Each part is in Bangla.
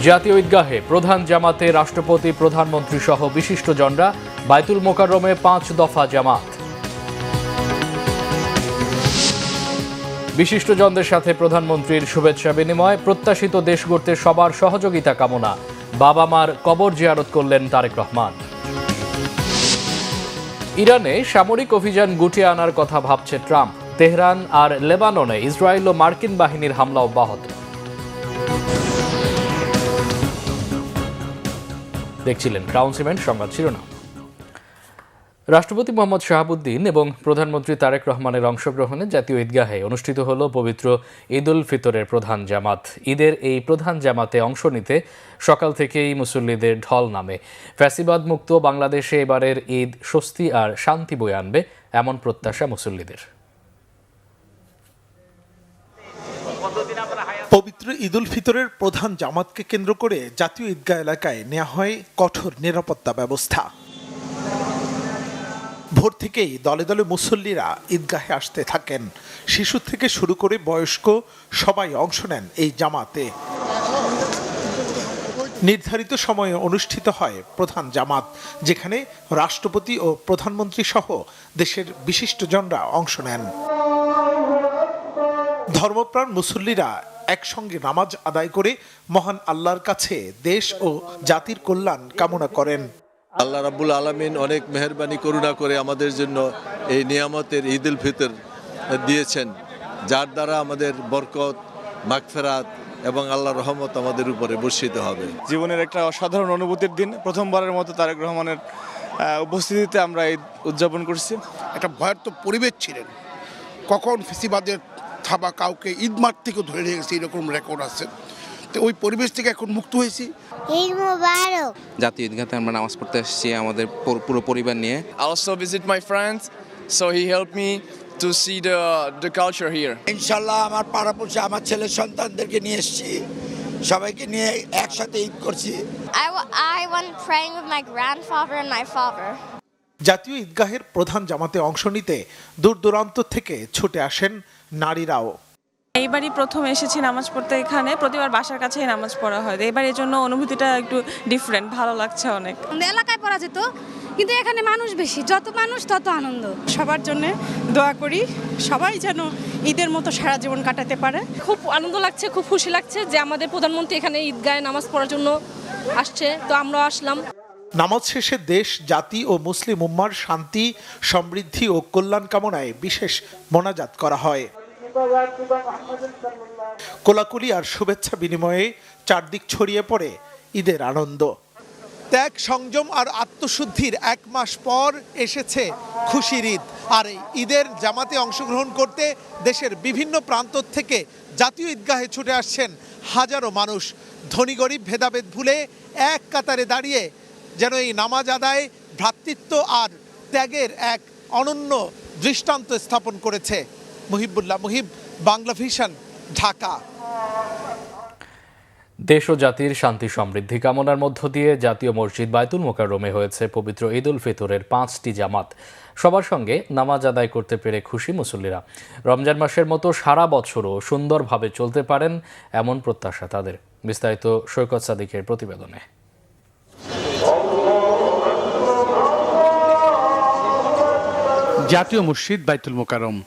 জাতীয় ঈদগাহে প্রধান জামাতে রাষ্ট্রপতি, প্রধানমন্ত্রী সহ বিশিষ্টজনরা। বায়তুল মোকাররমে 5 দফা জামাত। বিশিষ্টজনদের সাথে প্রধানমন্ত্রীর শুভেচ্ছা বিনিময়। প্রত্যাশিত দেশ গড়তে সবার সহযোগিতা কামনা। বাবা মার কবর জিয়ারত করলেন তারেক রহমান। ইরানে সামরিক অভিযান গুটিয়ে আনার কথা ভাবছে ট্রাম্প। তেহরান আর লেবাননে ইসরায়েল ও মার্কিন বাহিনীর হামলা অব্যাহত। দেখছিলেন ক্রাউন সিমেন্ট সংবাদ শিরোনাম। রাষ্ট্রপতি মোহাম্মদ শাহাবুদ্দিন এবং প্রধানমন্ত্রী তারেক রহমানের অংশগ্রহণে জাতীয় ঈদগাহে অনুষ্ঠিত হল পবিত্র ঈদ উল ফিতরের প্রধান জামাত। ঈদের এই প্রধান জামাতে অংশ নিতে সকাল থেকেই মুসল্লিদের ঢল নামে। ফ্যাসিবাদ মুক্ত বাংলাদেশে এবারের ঈদ স্বস্তি আর শান্তি বয়ে আনবে, এমন প্রত্যাশা মুসল্লিদের। পবিত্র ঈদ উল ফিতরের প্রধান জামাতকে কেন্দ্র করে জাতীয় ঈদগাহ এলাকায় নেওয়া হয় কঠোর নিরাপত্তা ব্যবস্থা। ভোর থেকেই দলে দলে মুসল্লিরা ঈদগাহে আসতে থাকেন। শিশু থেকে শুরু করে বয়স্ক সবাই অংশ নেন এই জামাতে। নির্ধারিত সময়ে অনুষ্ঠিত হয় প্রধান জামাত, যেখানে রাষ্ট্রপতি ও প্রধানমন্ত্রী সহ দেশের বিশিষ্টজনরা অংশ নেন। ধর্মপ্রাণ মুসল্লিরা একসঙ্গে নামাজ আদায় করে মহান আল্লাহর কাছে দেশ ও জাতির কল্যাণ কামনা করেন। আল্লাহ রাব্বুল আলামিন অনেক মেহেরবানি করুণা করে আমাদের জন্য এই নিয়ামতের ঈদ উল ফিতর দিয়েছেন, যার দ্বারা আমাদের বরকত, মাগফিরাত এবং আল্লাহর রহমত আমাদের উপরে বর্ষিত হবে। জীবনের একটা অসাধারণ অনুভূতির দিন। প্রথমবারের মতো তারেক রহমানের উপস্থিতিতে আমরা ঈদ উদযাপন করছি। একটা ভয়ার্থ পরিবেশ ছিলেন, কখন ফেসিবাদের থাবা কাউকে ঈদ মাঠ থেকে ধরে নিয়ে গেছে, এরকম রেকর্ড আছে। তো ওই পরিবেশ থেকে এখন মুক্ত হয়েছি। জাতীয় ঈদগাহে আমরা নামাজ পড়তে এসেছি আমাদের পুরো পরিবার নিয়ে। I also visit my friends, so he helped me to see the culture here. ইনশাআল্লাহ আমার পাড়াপড়শি আমার ছেলে সন্তানদেরকে নিয়ে এসেছি, সবাইকে নিয়ে একসাথে ঈদ করছি। I went praying with my grandfather and my father. জাতীয় ঈদগাহের প্রধান জামাতে অংশ নিতে দূর দূরান্ত থেকে ছুটে আসেন নারীরাও। এইবারই প্রথম এসেছি নামাজ পড়তে এখানে। প্রতিবার বাসার কাছেই নামাজ পড়া হয়, এবার এর জন্য অনুভূতিটা একটু ডিফারেন্ট, ভালো লাগছে অনেক। এলাকায় পড়া যেত, কিন্তু এখানে মানুষ বেশি, যত মানুষ তত আনন্দ। সবার জন্য দোয়া করি, সবাই যেন ঈদের মতো সারা জীবন কাটাতে পারে। খুব আনন্দ লাগছে, খুব খুশি লাগছে যে আমাদের প্রধানমন্ত্রী এখানে ঈদগাহে নামাজ পড়ার জন্য আসছে, তো আমরা আসলাম। নামাজ শেষে দেশ, জাতি ও মুসলিম উম্মার শান্তি, সমৃদ্ধি ও কল্যাণ কামনায় বিশেষ মোনাজাত করা হয়। কোলাকুলি আর শুভেচ্ছা বিনিময়ে চারদিক ছড়িয়ে পড়ে ঈদের আনন্দ। ত্যাগ, সংযম আর আত্মশুদ্ধির 1 মাস পর এসেছে খুশির ঈদ। আর এই ঈদের জামাতে অংশগ্রহণ করতে দেশের বিভিন্ন প্রান্ত থেকে জাতীয় ঈদগাহে ছুটে আসছেন হাজারো মানুষ। ধনী গরিব ভেদাভেদ ভুলে এক কাতারে দাঁড়িয়ে যেন এই নামাজ আদায়, ভ্রাতৃত্ব আর ত্যাগের এক অনন্য দৃষ্টান্ত স্থাপন করেছে। মুহিবুল্লাহ মুহিব, বাংলা ভিশন, ঢাকা। দেশ ও জাতির শান্তি সমৃদ্ধি কামনার মধ্য দিয়ে জাতীয় মসজিদ বায়তুল মোকাররমে হয়েছে পবিত্র ঈদ উল ফিতরের 5টি জামাত। সবার সঙ্গে নামাজ আদায় করতে পেরে খুশি মুসল্লিরা। রমজান মাসের মতো সারা বছরও সুন্দরভাবে চলতে পারেন, এমন প্রত্যাশা তাদের। বিস্তারিত সৈকত সাদিকের প্রতিবেদনে। জাতীয় মসজিদ বায়তুল মোকাররম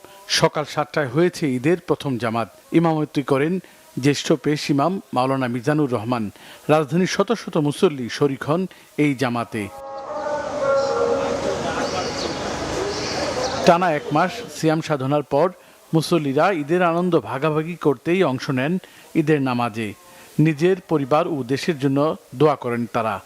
সকাল 7টায় হয়েছে ঈদের প্রথম জামাত। ইমামতি করেন জ্যেষ্ঠ পেশ ইমাম মাওলানা মিজানুর রহমান। রাজধানীর শত শত মুসল্লি শরীক হন এই জামাতে। টানা 1 মাস সিয়াম সাধনার পর মুসল্লিরা ঈদের আনন্দ ভাগাভাগি করতেই অংশ নেন ঈদের নামাজে। নিজের পরিবার ও দেশের জন্য দোয়া করেন তারা।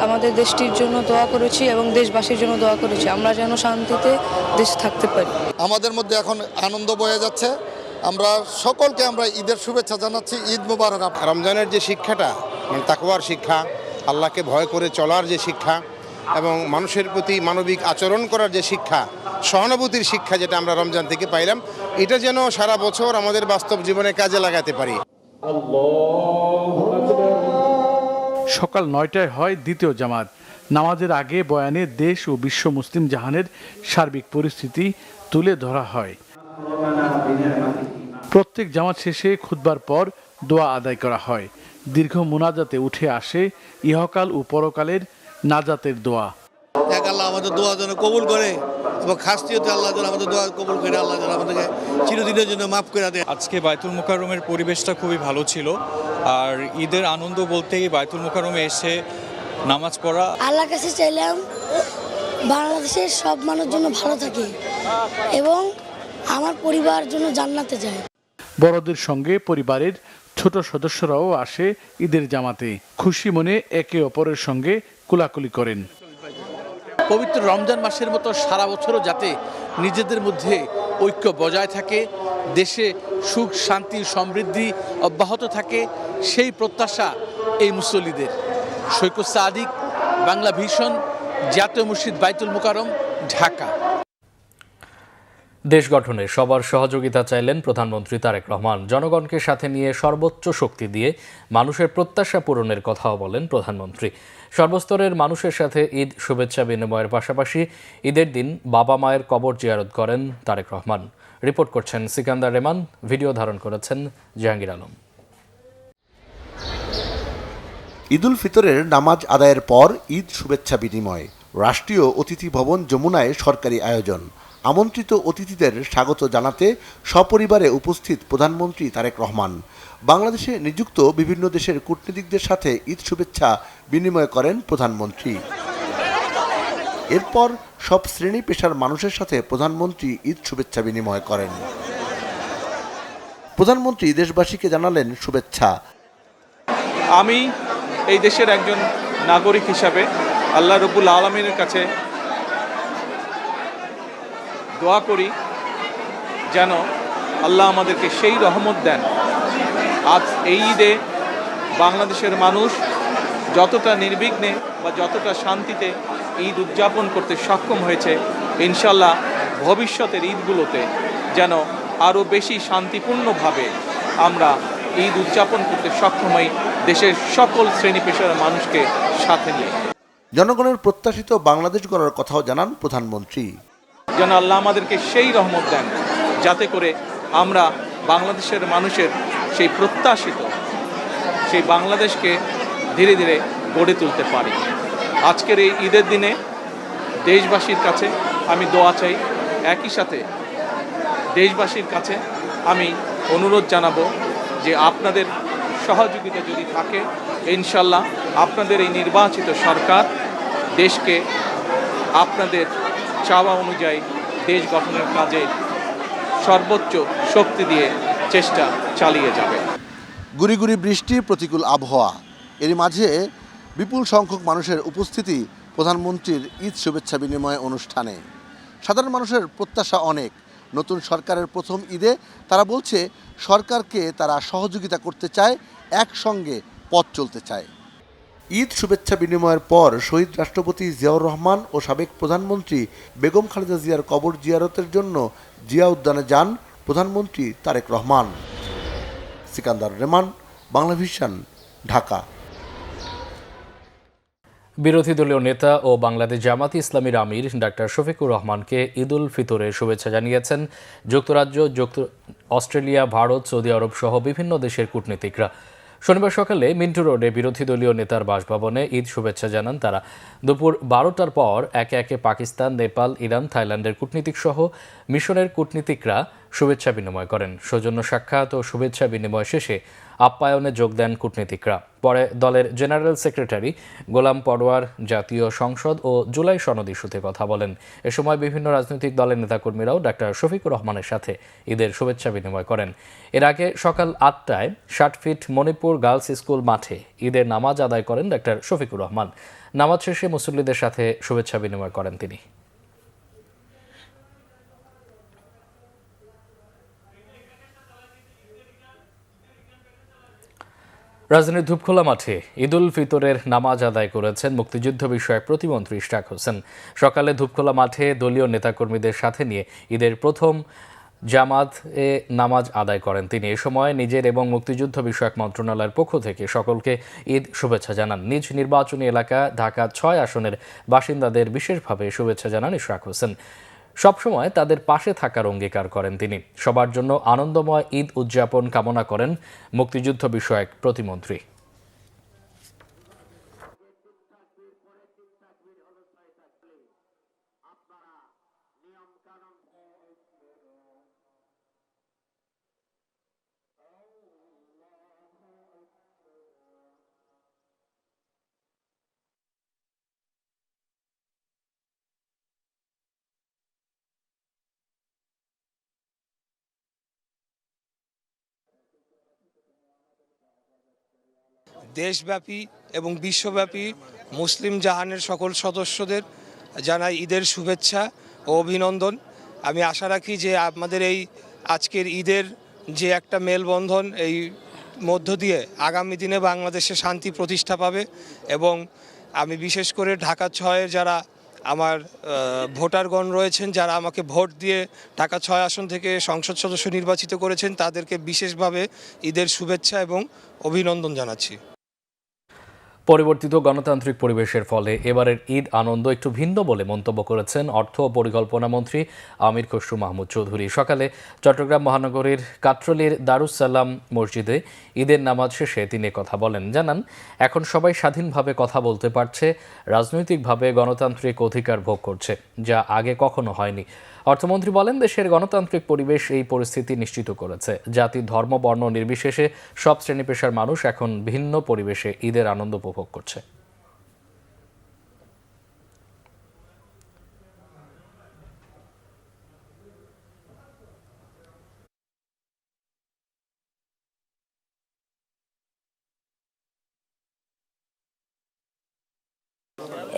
আমাদের দেশটির জন্য দোয়া করেছি এবং দেশবাসীর জন্য দোয়া করেছি, আমরা যেন শান্তিতে দেশে থাকতে পারি। আমাদের মধ্যে এখন আনন্দ বয়ে যাচ্ছে। আমরা সকলকে আমরা ঈদের শুভেচ্ছা জানাচ্ছি। ঈদ মোবারক। রমজানের যে শিক্ষাটা, মানে তাকওয়ার শিক্ষা, আল্লাহকে ভয় করে চলার যে শিক্ষা এবং মানুষের প্রতি মানবিক আচরণ করার যে শিক্ষা, সহানুভূতির শিক্ষা, যেটা আমরা রমজান থেকে পাইলাম, এটা যেন সারা বছর আমাদের বাস্তব জীবনে কাজে লাগাতে পারি। সকাল 9টায় হয় দ্বিতীয় জামাত। নামাজের আগে বয়ানে দেশ ও বিশ্ব মুসলিম জাহানের সার্বিক পরিস্থিতি তুলে ধরা হয়। প্রত্যেক জামাত শেষে খুতবার পর দোয়া আদায় করা হয়। দীর্ঘ মুনাজাতে উঠে আসে ইহকাল ও পরকালের নাজাতের দোয়া। এক আল্লাহ আমাদের দোয়া যেন কবুল করে এবং খাসিয়তে আল্লাহ যেন আমাদের দোয়া কবুল করে, আল্লাহ যেন আমাদেরকে চিরদিনের জন্য মাফ করে দেয়। আজকে বায়তুল মোকাররমের পরিবেশটা খুবই ভালো ছিল, আর ঈদের আনন্দ বলতেই বায়তুল মোকাররমে এসে নামাজ পড়া। আল্লাহর কাছে চাইলাম বাংলাদেশের সব মানুষের জন্য ভালো থাকে এবং আমার পরিবার জন্য জান্নাতে যায়। বড়দের সঙ্গে পরিবারের ছোট সদস্যরাও আসে ঈদের জামাতে, খুশি মনে একে অপরের সঙ্গে কোলাকুলি করেন। পবিত্র রমজান মাসের মতো সারা বছরও যাতে নিজেদের মধ্যে ঐক্য বজায় থাকে, দেশে সুখ শান্তি সমৃদ্ধি অব্যাহত থাকে, সেই প্রত্যাশা এই মুসল্লিদের। সৈকত সাদিক, বাংলা ভিশন, জাতীয় মসজিদ বায়তুল মোকাররম, ঢাকা। দেশ গঠনে সবার সহযোগিতা চাইলেন প্রধানমন্ত্রী তারেক রহমান। জনগণকে সাথে নিয়ে সর্বোচ্চ শক্তি দিয়ে মানুষের প্রত্যাশা পূরণের কথাও বলেন প্রধানমন্ত্রী। সর্বস্তরের মানুষের সাথে ঈদ শুভেচ্ছা বিনিময়ের পাশাপাশি ঈদের দিন বাবা মায়ের কবর জিয়ারত করেন তারেক রহমান। রিপোর্ট করছেন সিকান্দার রেমান, ভিডিও ধারণ করেছেন জাহাঙ্গীর আলম। ঈদুল ফিতরের নামাজ আদায়ের পর ঈদ শুভেচ্ছা বিনিময়। রাষ্ট্রীয় অতিথি ভবন যমুনায় সরকারি আয়োজন। আমন্ত্রিত অতিথিদের স্বাগত জানাতে সপরিবারে উপস্থিত প্রধানমন্ত্রী তারেক রহমান। বাংলাদেশে নিযুক্ত বিভিন্ন দেশের কূটনীতিকদের সাথে ঈদ শুভেচ্ছা বিনিময় করেন প্রধানমন্ত্রী। এরপর সব শ্রেণী পেশার মানুষের সাথে প্রধানমন্ত্রী ঈদ শুভেচ্ছা বিনিময় করেন। প্রধানমন্ত্রী দেশবাসীকে জানালেন শুভেচ্ছা। আমি এই দেশের একজন নাগরিক হিসাবে আল্লাহ রব্বুল আলামিনের কাছে দোয়া করি যেন আল্লাহ আমাদেরকে সেই রহমত দেন। আজ এই ঈদে বাংলাদেশের মানুষ যতটা নির্বিঘ্নে বা যতটা শান্তিতে ঈদ উদযাপন করতে সক্ষম হয়েছে, ইনশাল্লাহ ভবিষ্যতের ঈদগুলোতে যেন আরও বেশি শান্তিপূর্ণভাবে আমরা ঈদ উদযাপন করতে সক্ষম হই, দেশের সকল শ্রেণী পেশার মানুষকে সাথে নিয়ে। জনগণের প্রত্যাশিত বাংলাদেশ গড়ার কথাও জানান প্রধানমন্ত্রী। যেন আল্লাহ আমাদেরকে সেই রহমত দেন যাতে করে আমরা বাংলাদেশের মানুষের সেই প্রত্যাশিত সেই বাংলাদেশকে ধীরে ধীরে গড়ে তুলতে পারি। আজকের এই ঈদের দিনে দেশবাসীর কাছে আমি দোয়া চাই, একই সাথে দেশবাসীর কাছে আমি অনুরোধ জানাবো যে আপনাদের সহযোগিতা যদি থাকে, ইনশাল্লাহ আপনাদের এই নির্বাচিত সরকার দেশকে আপনাদের চাওয়া অনুযায়ী দেশ গঠনের কাজে সর্বোচ্চ শক্তি দিয়ে চেষ্টা চালিয়ে যাবে। গুড়ি গুড়ি বৃষ্টি, প্রতিকূল আবহাওয়া, এর মাঝে বিপুল সংখ্যক মানুষের উপস্থিতি প্রধানমন্ত্রীর ঈদ শুভেচ্ছা বিনিময় অনুষ্ঠানে। সাধারণ মানুষের প্রত্যাশা অনেক। নতুন সরকারের প্রথম ঈদে তারা বলছে সরকারকে তারা সহযোগিতা করতে চায়, একসঙ্গে পথ চলতে চায়। ঈদ শুভেচ্ছা বিনিময়ের পর শহীদ রাষ্ট্রপতি জিয়াউর রহমান ও সাবেক প্রধানমন্ত্রী বেগম খালেদা জিয়ার কবর জিয়ারতের জন্য জিয়া উদ্যানে যান প্রধানমন্ত্রী তারেক রহমান। সিকান্দার রেমান, বাংলা ভিশন, ঢাকা। বিরোধী দলীয় নেতা ও বাংলাদেশ জামাতি ইসলামীর আমির ডাক্তার শফিকুর রহমানকে ঈদুল ফিতরের শুভেচ্ছা জানিয়েছেন যুক্তরাজ্য, অস্ট্রেলিয়া, ভারত, সৌদি আরব সহ বিভিন্ন দেশের কূটনীতিকরা। শনিবার সকালে মিন্টু রোডে বিরোধী দলীয় নেতার বাসভবনে ঈদ শুভেচ্ছা জানান তারা। দুপুর 12টার পর একে একে পাকিস্তান, নেপাল, ইরান, থাইল্যান্ডের কূটনীতিক সহ মিশরের কূটনীতিকরা শুভেচ্ছা বিনিময় করেন। সৌজন্য সাক্ষাৎ ও শুভেচ্ছা বিনিময় শেষে আপ্যায়নে যোগ দেন কূটনীতিকরা। পরে দলের জেনারেল সেক্রেটারি গোলাম পরোয়ার জাতীয় সংসদ ও জুলাই সনদ ইস্যুতে কথা বলেন। এ সময় বিভিন্ন রাজনৈতিক দলের নেতাকর্মীরাও ডাক্তার শফিকুর রহমানের সাথে ঈদের শুভেচ্ছা বিনিময় করেন। এর আগে সকাল 8টায় 60 ফিট মণিপুর গার্লস স্কুল মাঠে ঈদের নামাজ আদায় করেন ডাক্তার শফিকুর রহমান। নামাজ শেষে মুসল্লিদের সাথে শুভেচ্ছা বিনিময় করেন তিনি। রাজধানীর ধূপখোলা মাঠে ঈদুল ফিতরের নামাজ আদায় করেছেন মুক্তিযুদ্ধ বিষয়ক প্রতিমন্ত্রী ইশরাক হোসেন। সকালে ধূপখোলা মাঠে দলীয় নেতাকর্মীদের সাথে নিয়ে ঈদের প্রথম জামাতে নামাজ আদায় করেন তিনি। এ সময় নিজের এবং মুক্তিযুদ্ধ বিষয়ক মন্ত্রণালয়ের পক্ষ থেকে সকলকে ঈদ শুভেচ্ছা জানান। নিজ নির্বাচনী এলাকা ঢাকা 6 আসনের বাসিন্দাদের বিশেষভাবে শুভেচ্ছা জানান ইশরাক হোসেন। সবসময় তাদের পাশে থাকার অঙ্গীকার করেন তিনি। সবার জন্য আনন্দময় ঈদ উদযাপন কামনা করেন মুক্তিযুদ্ধ বিষয়ক প্রতিমন্ত্রী। দেশব্যাপী এবং বিশ্বব্যাপী মুসলিম জাহানের সকল সদস্যদের জানাই ঈদের শুভেচ্ছা ও অভিনন্দন। আমি আশা রাখি যে আমাদের এই আজকের ঈদের যে একটা মেলবন্ধন, এই মধ্য দিয়ে আগামী দিনে বাংলাদেশে শান্তি প্রতিষ্ঠা পাবে। এবং আমি বিশেষ করে ঢাকা ৬-এর যারা আমার ভোটারগণ রয়েছেন, যারা আমাকে ভোট দিয়ে ঢাকা ৬ আসন থেকে সংসদ সদস্য নির্বাচিত করেছেন, তাদেরকে বিশেষভাবে ঈদের শুভেচ্ছা এবং অভিনন্দন জানাচ্ছি। পরিবর্তিত গণতান্ত্রিক পরিবেশের ফলে এবারের ঈদ আনন্দ একটু ভিন্ন বলে মন্তব্য করেছেন অর্থ ও পরিকল্পনা মন্ত্রী আমির খসরু মাহমুদ চৌধুরী। সকালে চট্টগ্রাম মহানগরীর কাট্রলীর দারুস-সালাম মসজিদে ঈদের নামাজ শেষে তিনি কথা বলেন। জানান, এখন সবাই স্বাধীনভাবে কথা বলতে পারছে, রাজনৈতিকভাবে গণতান্ত্রিক অধিকার ভোগ করছে, যা আগে কখনো হয়নি। অর্থমন্ত্রী বলেন, দেশের গণতান্ত্রিক পরিবেশ এই পরিস্থিতি নিশ্চিত করেছে। জাতি, ধর্ম, বর্ণ নির্বিশেষে সব শ্রেণী পেশার মানুষ এখন ভিন্ন পরিবেশে ঈদের আনন্দ উপভোগ করছে।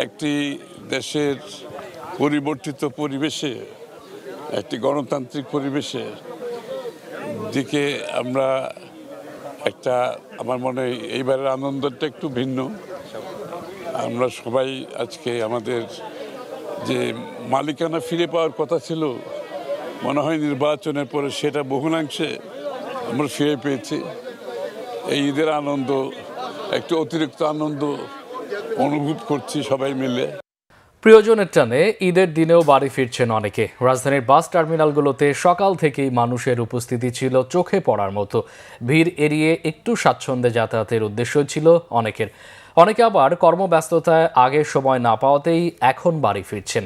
একটি দেশের পরিবর্তিত পরিবেশে, একটি গণতান্ত্রিক পরিবেশে দিকে আমরা একটা, আমার মনে হয় এইবারের আনন্দটা একটু ভিন্ন। আমরা সবাই আজকে আমাদের যে মালিকানা ফিরে পাওয়ার কথা ছিল, মনে হয় নির্বাচনের পরে সেটা বহুলাংশে আমরা ফিরে পেয়েছি। এই ঈদের আনন্দ, একটু অতিরিক্ত আনন্দ অনুভব করছি সবাই মিলে। প্রিয়জনের টানে ঈদের দিনেও বাড়ি ফিরছেন অনেকে। রাজধানীর বাস টার্মিনালগুলোতে সকাল থেকেই মানুষের উপস্থিতি ছিল চোখে পড়ার মতো। ভিড় এড়িয়ে একটু স্বাচ্ছন্দ্যে যাতায়াতের উদ্দেশ্য ছিল অনেকের। অনেকে আবার কর্মব্যস্ততায় আগের সময় না পাওয়াতেই এখন বাড়ি ফিরছেন।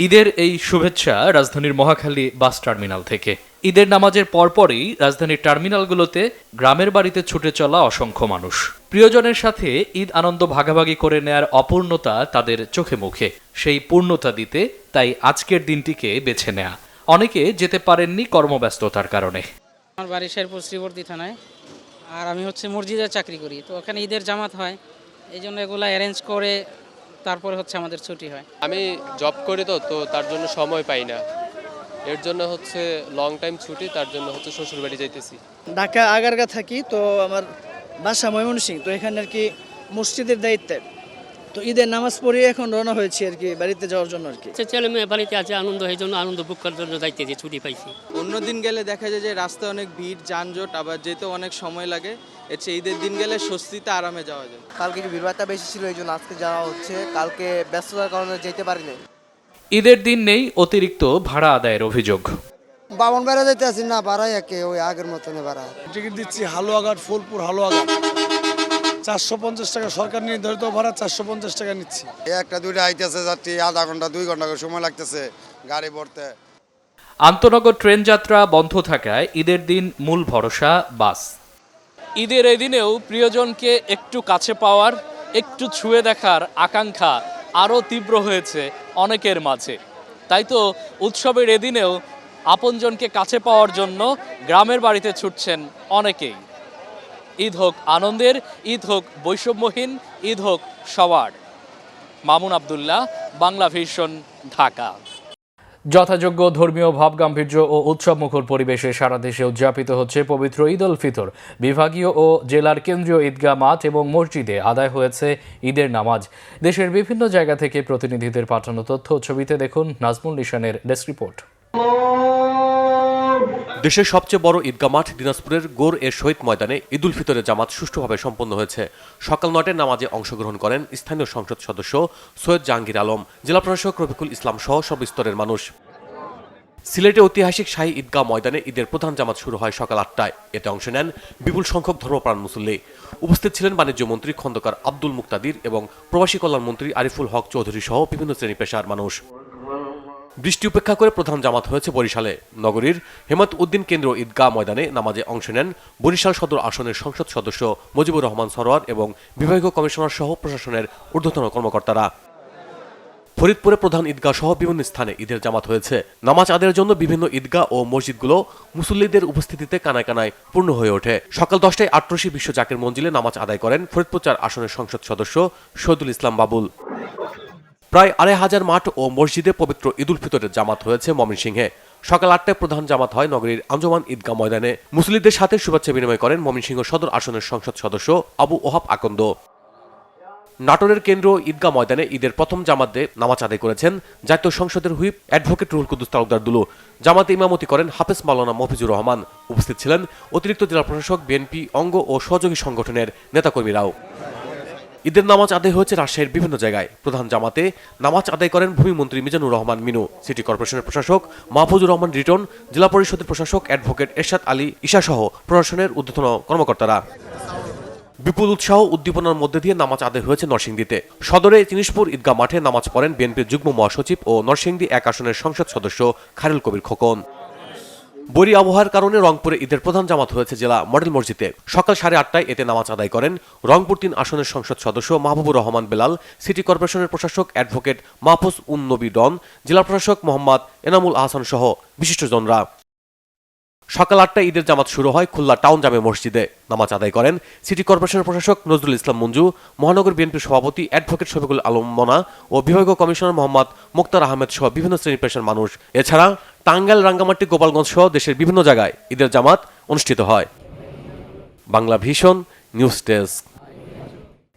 ঈদের এই শুভেচ্ছা রাজধানীর মহাখালী বাস টার্মিনাল থেকে। ঈদের নামাজের পরপরই রাজধানীর টার্মিনালগুলোতে গ্রামের বাড়িতে ছুটে চলা অসংখ্য মানুষ। প্রিয়জনের সাথে ঈদ আনন্দ ভাগাভাগি করে নেয়ার অপূর্ণতা তাদের চোখে মুখে। সেই পূর্ণতা দিতে তাই আজকের দিনটিকে বেছে নেয়া। অনেকে যেতে পারেননি কর্মব্যস্ততার কারণে। আমার বাড়ি শেরপুর শ্রীবর্তী থানায়, আর আমি মসজিদে চাকরি করি, তো ওখানে ঈদের জামাত হয়, এই জন্য এগুলো অ্যারেঞ্জ করে তারপরে আমাদের ছুটি হয়। আমি জব করি তো তার জন্য সময় পাই না, এর জন্য লং টাইম ছুটি, তার জন্য শ্বশুর বাড়ি যাইতেছি। ঢাকা আগারগা থাকি, তো আমার বাসা ময়মনসিংহ, তো এখানে আর কি মসজিদের দায়িত্বে, তো ঈদের নামাজ পড়ে এখন রওনা হয়েছি আর কি বাড়িতে যাওয়ার জন্য। আর কি ছেলে মেয়ে বাড়িতে আছে, আনন্দ এই জন্য আনন্দ বুক করার জন্য যাইতেছি, ছুটি পাইছি। অন্যদিন গেলে দেখা যায় যে রাস্তায় অনেক ভিড়, যানজট, আবার যেতে অনেক সময় লাগে। এর চেয়ে ঈদের দিন গেলে স্বস্তিতে আরামে যাওয়া যায়। কালকে একটু ভিড়ভাড়টা বেশি ছিল, এই জন্য আজকে যাওয়া হচ্ছে, কালকে ব্যস্ততার কারণে যেতে পারিনি। ঈদের দিন নেই অতিরিক্ত ভাড়া আদায়ের অভিযোগ। বামন বেড়া যেতে আসি না, ভাড়াই একে ওই আগের মতনে ভাড়া। টিকিট দিচ্ছি হালুয়াঘাট, ফুলপুর, হালুয়াঘাট 450 টাকা, সরকার নির্ধারিত ভাড়া 450 টাকা নিচ্ছি। একটা দুইটা আইতেছে যাত্রী, আধা ঘন্টা 2 ঘন্টা করে সময় লাগতেছে গাড়ি ভরতে। আন্তনগর ট্রেন যাত্রা বন্ধ থাকায় ঈদের দিন মূল ভরসা বাস। ঈদের এই দিনেও প্রিয়জনকে একটু কাছে পাওয়ার, একটু ছুঁয়ে দেখার আকাঙ্ক্ষা আরও তীব্র হয়েছে অনেকের মাঝে। তাই তো উৎসবের এদিনেও আপনজনকে কাছে পাওয়ার জন্য গ্রামের বাড়িতে ছুটছেন অনেকেই। ঈদ হোক আনন্দের, ঈদ হোক বৈষম্যহীন, ঈদ হোক সবার। মামুন আবদুল্লাহ, বাংলা ভিশন, ঢাকা। যথাযোগ্য ধর্মীয় ভাবগাম্ভীর্য ও উৎসবমুখর পরিবেশে সারা দেশে উদযাপিত হচ্ছে পবিত্র ঈদ উল ফিতর। বিভাগীয় ও জেলার কেন্দ্রীয় ঈদগাহ মাঠ এবং মসজিদে আদায় হয়েছে ঈদের নামাজ। দেশের বিভিন্ন জায়গা থেকে প্রতিনিধিদের পাঠানো তথ্য ছবিতে দেখুন নাজমুল নিশানের ডেস্ক রিপোর্ট। দেশের সবচেয়ে বড় ঈদগাহ মাঠ দিনাজপুরের গোর এ শহীদ ময়দানে ঈদ উল ফিতরের জামাত সুষ্ঠুভাবে সম্পন্ন হয়েছে। সকাল 9টায় নামাজে অংশগ্রহণ করেন স্থানীয় সংসদ সদস্য সৈয়দ জাহাঙ্গীর আলম, জেলা প্রশাসক রফিকুল ইসলাম সহ সব স্তরের মানুষ। সিলেটে ঐতিহাসিক শাহী ঈদগাহ ময়দানে ঈদের প্রধান জামাত শুরু হয় সকাল 8টায়। এতে অংশ নেন বিপুল সংখ্যক ধর্মপ্রাণ মুসল্লি। উপস্থিত ছিলেন বাণিজ্য মন্ত্রী খন্দকার আব্দুল মুক্তাদির এবং প্রবাসী কল্যাণ মন্ত্রী আরিফুল হক চৌধুরী সহ বিভিন্ন শ্রেণী পেশার মানুষ। বৃষ্টি উপেক্ষা করে প্রধান জামাত হয়েছে বরিশালে। নগরীর হেমাত উদ্দিন কেন্দ্র ঈদগাহ ময়দানে নামাজে অংশ নেন বরিশাল সদর আসনের সংসদ সদস্য মুজিবুর রহমান সরোয়ার এবং বিভাগীয় কমিশনার সহ প্রশাসনের ঊর্ধ্বতন কর্মকর্তারা। ফরিদপুরে প্রধান ঈদগাহ সহ বিভিন্ন স্থানে ঈদের জামাত হয়েছে। নামাজ আদায়ের জন্য বিভিন্ন ঈদগাহ ও মসজিদগুলো মুসল্লিদের উপস্থিতিতে কানায় কানায় পূর্ণ হয়ে ওঠে। সকাল 10টায় আট্রসি বিশ্ব জাকের মঞ্জিলে নামাজ আদায় করেন ফরিদপুর 4 আসনের সংসদ সদস্য শহীদুল ইসলাম বাবুল। প্রায় 2500 মাঠ ও মসজিদে পবিত্র ঈদুল ফিতরের জামাত হয়েছে ময়মনসিংহে। সকাল 8টায় প্রধান জামাত হয় নগরীর আঞ্জুমান ঈদগাহ ময়দানে। মুসল্লিদের সাথে শুভেচ্ছা বিনিময় করেন ময়মনসিংহ সদর আসনের সংসদ সদস্য আবু ওহাব আকন্দ। নাটোরের কেন্দ্রীয় ঈদগাহ ময়দানে ঈদের প্রথম জামাতে নামাজ আদায় করেছেন জাতীয় সংসদের হুইপ অ্যাডভোকেট রুহুল কুদ্দুস তালুকদার দুলু। জামাতে ইমামতি করেন হাফেজ মাওলানা মফিজুর রহমান। উপস্থিত ছিলেন অতিরিক্ত জেলা প্রশাসক, বিএনপি অঙ্গ ও সহযোগী সংগঠনের নেতাকর্মীরাও। ঈদের নামাজ আদায় হয়েছে রাজশাহীর বিভিন্ন জায়গায়। প্রধান জামাতে নামাজ আদায় করেন ভূমিমন্ত্রী মিজানুর রহমান মিনু, সিটি কর্পোরেশনের প্রশাসক মাহফুজুর রহমান রিটন, জেলা পরিষদের প্রশাসক অ্যাডভোকেট এরশাদ আলী ঈশা সহ প্রশাসনের ঊর্ধ্বতন কর্মকর্তারা। বিপুল উৎসাহ উদ্দীপনার মধ্যে দিয়ে নামাজ আদায় হয়েছে নরসিংদীতে। সদরে জিনিসপুর ঈদগাহ মাঠে নামাজ পড়েন বিএনপির যুগ্ম মহাসচিব ও নরসিংদী 1 আসনের সংসদ সদস্য খায়রুল কবির খোকন। বৈরী আবহাওয়ার কারণে রংপুরে ঈদের প্রধান জামাত হয়েছে জেলা মডেল মসজিদে। সকাল 8:30টায় এতে নামাজ আদায় করেন রংপুর 3 আসনের সংসদ সদস্য মাহবুবুর রহমান বেলাল, সিটি কর্পোরেশনের প্রশাসক অ্যাডভোকেট মাহফুজ উন নবী ডন, জেলা প্রশাসক মোহাম্মদ এনামুল আহসান সহ বিশিষ্টজনরা। সকাল 8টায় ঈদের জামাত শুরু হয় খুলনা টাউন জামে মসজিদে। নামাজ আদায় করেন সিটি কর্পোরেশনের প্রশাসক নজরুল ইসলাম মঞ্জু, মহানগর বিএনপির সভাপতি অ্যাডভোকেট শফিকুল আলম মনা ও বিভাগীয় কমিশনার মোহাম্মদ মুক্তার আহমেদ সহ বিভিন্ন শ্রেণী পেশার মানুষ। এছাড়া টাঙ্গাইল, রাঙ্গামাটি, গোপালগঞ্জ সহ দেশের বিভিন্ন জায়গায় ঈদের জামাত অনুষ্ঠিত হয়। Bangla vision news desk.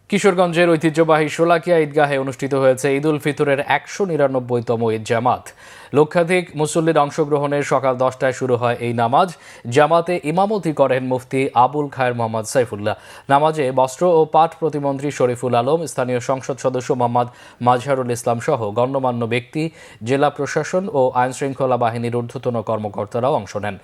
কিশোরগঞ্জের ঐতিহ্যবাহী শোলাকিয়া ঈদগাহে অনুষ্ঠিত হয়েছে ঈদুল ফিতরের 199তম ঈদ জামাত। লক্ষাধিক মুসল্লির অংশগ্রহণে সকাল 10টায় শুরু হয় এই নামাজ। জামাতে ইমামতি করেন মুফতি আবুল খায়ের মোহাম্মদ সাইফুল্লাহ। নামাজে বস্ত্র ও পাট প্রতিমন্ত্রী শরীফুল আলম, স্থানীয় সংসদ সদস্য মোহাম্মদ মাজহারুল ইসলাম সহ গণ্যমান্য ব্যক্তি, জেলা প্রশাসন ও আইনশৃঙ্খলা বাহিনীর ঊর্ধ্বতন কর্মকর্তারাও অংশ নেন।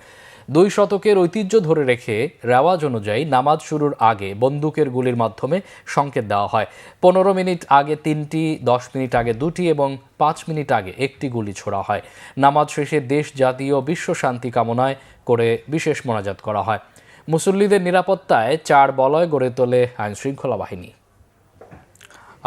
2 শতকের ঐতিহ্য ধরে রেখে রেওয়াজ অনুযায়ী নামাজ শুরুর আগে বন্দুকের গুলির মাধ্যমে সংকেত দেওয়া হয়। 15 মিনিট আগে 3টি, 10 মিনিট আগে 2টি এবং 5 মিনিট আগে 1টি গুলি ছোড়া হয়। নামাজ শেষে দেশ, জাতি ও বিশ্ব শান্তি কামনায় করে বিশেষ মোনাজাত করা হয়। মুসল্লিদের নিরাপত্তায় 4 বলয় গড়ে তোলে আইনশৃঙ্খলা বাহিনী।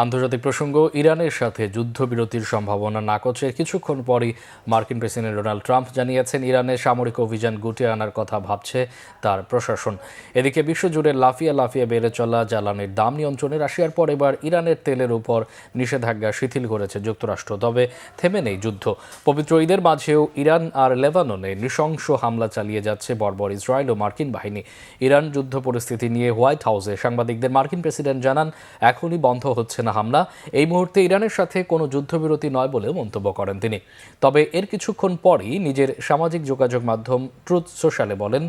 আন্তর্জাতিক প্রসঙ্গ, ইরানের সাথে যুদ্ধবিরতির সম্ভাবনা নাকচের কিছুক্ষণ পরই মার্কিন প্রেসিডেন্ট ডোনাল্ড ট্রাম্প জানিয়েছেন ইরানের সামরিক অভিযান গুটিয়ে আনার কথা ভাবছে তার প্রশাসন। এদিকে বিশ্বজুড়ে লাফিয়ে লাফিয়ে বেড়ে চলা জ্বালানির দাম নিয়ন্ত্রণে রাশিয়ার পর এবার ইরানের তেলের উপর নিষেধাজ্ঞা শিথিল করেছে যুক্তরাষ্ট্র। তবে থেমে নেই যুদ্ধ। পবিত্র ঈদের মাঝেও ইরান আর লেবাননে নৃশংস হামলা চালিয়ে যাচ্ছে বর্বর ইসরায়েল ও মার্কিন বাহিনী। ইরান যুদ্ধ পরিস্থিতি নিয়ে হোয়াইট হাউসে সাংবাদিকদের মার্কিন প্রেসিডেন্ট জানান, এখনই বন্ধ হচ্ছে না হামলা। এই মুহূর্তে ইরানের সাথে কোনো যুদ্ধবিরতি নয় বলে মন্তব্য করেন তিনি। তবে এর কিছুক্ষণ পরই নিজের সামাজিক যোগাযোগ মাধ্যম ট্রুথ সোশ্যালে বলেন,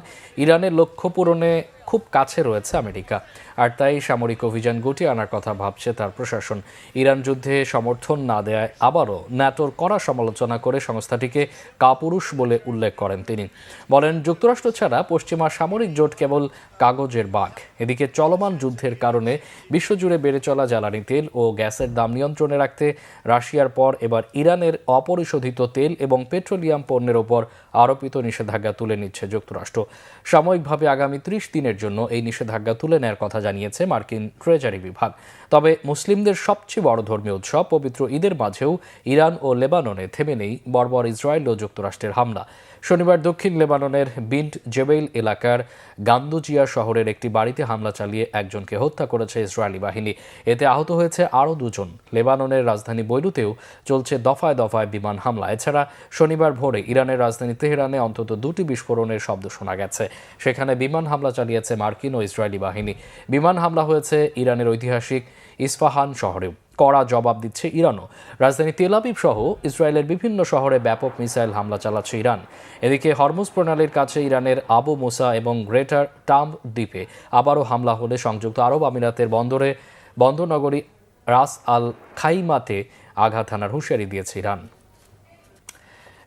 ইরানের লক্ষ্য পূরণে খুব কাছে রয়েছে আমেরিকা, আর তাই সামরিক অভিযান গুটিয়ে আনার কথা ভাবছে তার প্রশাসন। ইরান যুদ্ধে সমর্থন না দেয় আবারও ন্যাটোর কড়া সমালোচনা করে সংস্থাটিকে কাপুরুষ বলে উল্লেখ করেন তিনি। বলেন, যুক্তরাষ্ট্র ছাড়া পশ্চিমা সামরিক জোট কেবল কাগজের বাঘ। এদিকে চলমান যুদ্ধের কারণে বিশ্বজুড়ে বেড়ে চলা জ্বালানি তেল ও গ্যাসের দাম নিয়ন্ত্রণে রাখতে রাশিয়ার পর এবার ইরানের অপরিশোধিত তেল এবং পেট্রোলিয়াম পণ্যের ওপর আরোপিত নিষেধাজ্ঞা তুলে নিচ্ছে যুক্তরাষ্ট্র। সাময়িকভাবে আগামী 30 দিনের জন্য এই নিষেধাজ্ঞা তুলে নেওয়ার কথা জানিয়েছে মার্কিন ট্রেজারি বিভাগ। তবে মুসলিমদের সবচেয়ে বড় ধর্মীয় উৎসব পবিত্র ঈদের মাঝেও ইরান ও লেবাননে থেমে নেই বর্বর ইসরায়েল ও যুক্তরাষ্ট্রের হামলা। শনিবার দক্ষিণ লেবাননের বিন্ট জেবেইল এলাকার গান্দুজিয়া শহরের একটি বাড়িতে হামলা চালিয়ে একজনকে হত্যা করেছে ইসরায়েলি বাহিনী। এতে আহত হয়েছে আরও 2 জন। লেবাননের রাজধানী বৈরুতেও চলছে দফায় দফায় বিমান হামলা। এছাড়া শনিবার ভোরে ইরানের রাজধানী তেহরানে অন্তত 2টি বিস্ফোরণের শব্দ শোনা গেছে। সেখানে বিমান হামলা চালিয়েছে মার্কিন ও ইসরায়েলি বাহিনী। বিমান হামলা হয়েছে ইরানের ঐতিহাসিক ইস্পাহান শহরেও। কড়া জবাব দিচ্ছে ইরানও। রাজধানী তেল আবিব সহ ইসরায়েলের বিভিন্ন শহরে ব্যাপক মিসাইল হামলা চালাচ্ছে ইরান। এদিকে হরমুজ প্রণালীর কাছে ইরানের আবু মুসা এবং গ্রেটার টাম্ব দ্বীপে আবারও হামলা হলে সংযুক্ত আরব আমিরাতের বন্দরনগরী রাস আল খাইমাতে আঘাত হানার হুঁশিয়ারি দিয়েছে ইরান।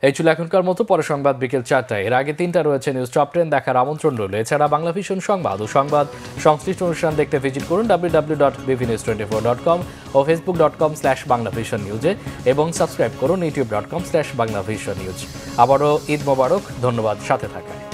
এই ছিল এখনকার মতো। পরে সংবাদ বিকেল 4টায়। এর আগে 3টা রয়েছে নিউজ টপ 10 দেখার আমন্ত্রণ রইল। এছাড়া বাংলা ভিশন সংবাদ ও সংবাদ সংশ্লিষ্ট অনুষ্ঠান দেখতে ভিজিট করুন www.bvnews24.com ও facebook.com/banglavisionnews এবং সাবস্ক্রাইব করুন youtube.com/banglavisionnews। আবারও ঈদ মোবারক। ধন্যবাদ সাথে থাকায়।